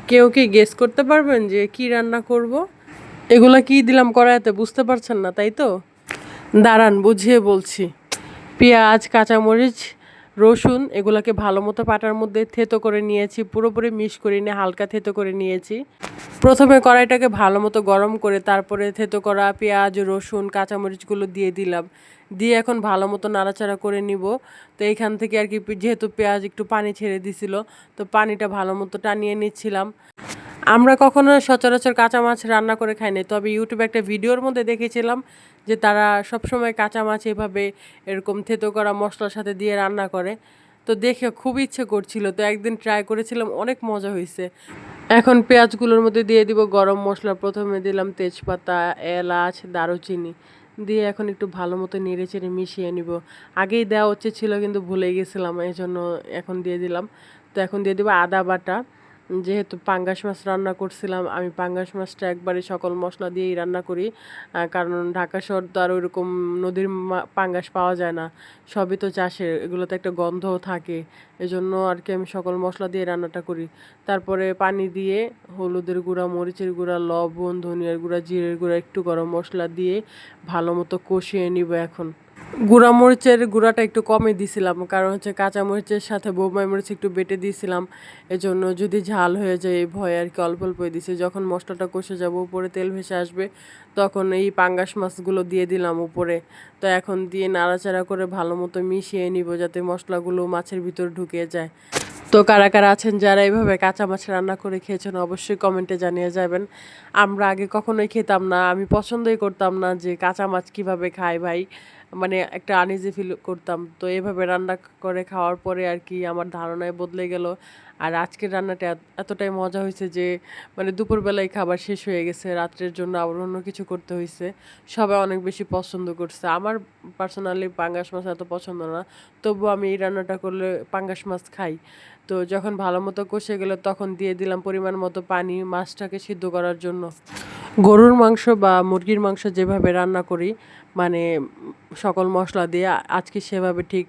কেউ কি গেস করতে পারবেন যে কি রান্না করব? এগুলা কি দিলাম কড়াইতে, বুঝতে পারছেন না তাই তো? দাঁড়ান বুঝিয়ে বলছি। পেঁয়াজ, কাঁচামরিচ, রসুন এগুলাকে ভালো মতো পাটার মধ্যে থেতো করে নিয়েছি, পুরোপুরি মিক্স করে নিয়ে হালকা থেতো করে নিয়েছি। প্রথমে কড়াইটাকে ভালো মতো গরম করে তারপরে থেতো করা পেঁয়াজ, রসুন, কাঁচামরিচগুলো দিয়ে দিলাম। দিয়ে এখন ভালো মতো নাড়াচাড়া করে নিব। তো এইখান থেকে আর কি, যেহেতু পেঁয়াজ একটু পানি ছেড়ে দিছিল, তো পানিটা ভালো মতো টানিয়ে নিচ্ছিলাম। আমরা কখনো সচরাচর কাঁচা মাছ রান্না করে খাইনি, তবে ইউটিউবে একটা ভিডিওর মধ্যে দেখেছিলাম যে তারা সবসময় কাঁচা মাছ এভাবে এরকম থেতো করা মশলার সাথে দিয়ে রান্না করে। তো দেখে খুব ইচ্ছে করছিল, তো একদিন ট্রাই করেছিলাম, অনেক মজা হয়েছে। এখন পেঁয়াজগুলোর মধ্যে দিয়ে দিব গরম মশলা। প্রথমে দিলাম তেজপাতা, এলাচ, দারুচিনি দিয়ে এখন একটু ভালো মতো নেড়ে চেড়ে মিশিয়ে নিব। আগেই দেওয়া উচিত ছিল কিন্তু ভুলে গেছিলাম, এই জন্য এখন দিয়ে দিলাম। তো এখন দিয়ে দিব আদা বাটা। যেহেতু পাঙ্গাস মাছ রান্না করছিলাম, আমি পাঙ্গাস মাছটা একবারে সকল মশলা দিয়েই রান্না করি। কারণ ঢাকা শহর তো আর ওইরকম নদীর পাঙ্গাস পাওয়া যায় না, সবই তো চাষের, এগুলোতে একটা গন্ধও থাকে। এজন্য আর কি আমি সকল মশলা দিয়ে রান্নাটা করি। তারপরে পানি দিয়ে হলুদের গুঁড়া, মরিচের গুঁড়া, লবণ, ধনিয়ার গুঁড়া, জিরের গুঁড়া, একটু গরম মশলা দিয়ে ভালো মতো কষিয়ে নিব এখন। গুঁড়া মরিচের গুঁড়াটা একটু কমই দিছিলাম, কারণ হচ্ছে কাঁচা মরিচের সাথে বোম্বাই মরিচ একটু বেটে দিয়েছিলাম। এজন্য যদি ঝাল হয়ে যায় এই ভয়ে আর কি অল্প অল্পই দিছি। যখন মশলাটা কষে যাব, উপরে তেল ভেসে আসবে, তখন এই পাঙ্গাস মাছগুলো দিয়ে দিলাম উপরে। তো এখন দিয়ে নাড়াচাড়া করে ভালো মতো মিশিয়ে নিব, যাতে মশলাগুলো মাছের ভিতর ঢুকে যায়। তো কারা কারা আছেন যারা এইভাবে কাঁচা মাছ রান্না করে খেয়েছেন, অবশ্যই কমেন্টে জানিয়ে যাবেন। আমরা আগে কখনোই খেতাম না, আমি পছন্দই করতাম না যে কাঁচা মাছ কিভাবে খায় ভাই, মানে একটা আনইজি ফিল করতাম। তো এভাবে রান্না করে খাওয়ার পরে আর কি আমার ধারণায় বদলে গেল। আর আজকের রান্নাটা এতটাই মজা হয়েছে যে মানে দুপুরবেলায় খাবার শেষ হয়ে গেছে, রাত্রের জন্য আবার অন্য কিছু করতে হয়েছে। সবাই অনেক বেশি পছন্দ করছে। আমার পার্সোনালি পাঙ্গাস মাছ এত পছন্দ না, তবুও আমি এই রান্নাটা করলে পাঙ্গাস মাছ খাই। তো যখন ভালো মতো কষে গেল, তখন দিয়ে দিলাম পরিমাণ মতো পানি মাছটাকে সিদ্ধ করার জন্য। গরুর মাংস বা মুরগির মাংস যেভাবে রান্না করি, মানে সকল মশলা দিয়ে, আজকে সেভাবে ঠিক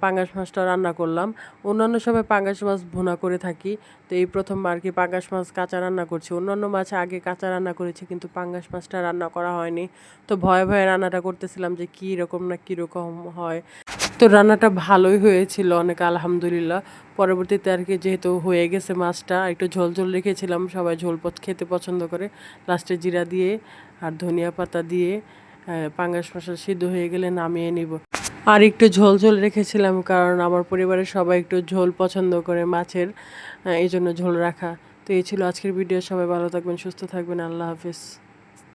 পাঙ্গাস মাছটা রান্না করলাম। অন্যান্য সময় পাঙ্গাস মাছ ভুনা করে থাকি, তো এই প্রথমবার আর কি পাঙ্গাস মাছ কাঁচা রান্না করছি। অন্যান্য মাছ আগে কাঁচা রান্না করেছি, কিন্তু পাঙ্গাস মাছটা রান্না করা হয়নি। তো ভয়ে ভয়ে রান্নাটা করতেছিলাম যে কী রকম না কীরকম হয়। তো রান্নাটা ভালোই হয়েছিল অনেক, আলহামদুলিল্লাহ। পরবর্তীতে আর কি যেহেতু হয়ে গেছে মাছটা, একটু ঝোল ঝোল রেখেছিলাম, সবাই ঝোল খেতে পছন্দ করে, লাস্টে জিরা দিয়ে আর ধনিয়া পাতা দিয়ে পাঙ্গাস মাছটা সিদ্ধ হয়ে গেলে নামিয়ে নিব। আর একটু ঝোল ঝোল রেখেছিলাম, কারণ আমার পরিবারের সবাই একটু ঝোল পছন্দ করে মাছের, এই জন্য ঝোল রাখা। তো এই ছিল আজকের ভিডিও। সবাই ভালো থাকবেন, সুস্থ থাকবেন, আল্লাহ হাফিজ।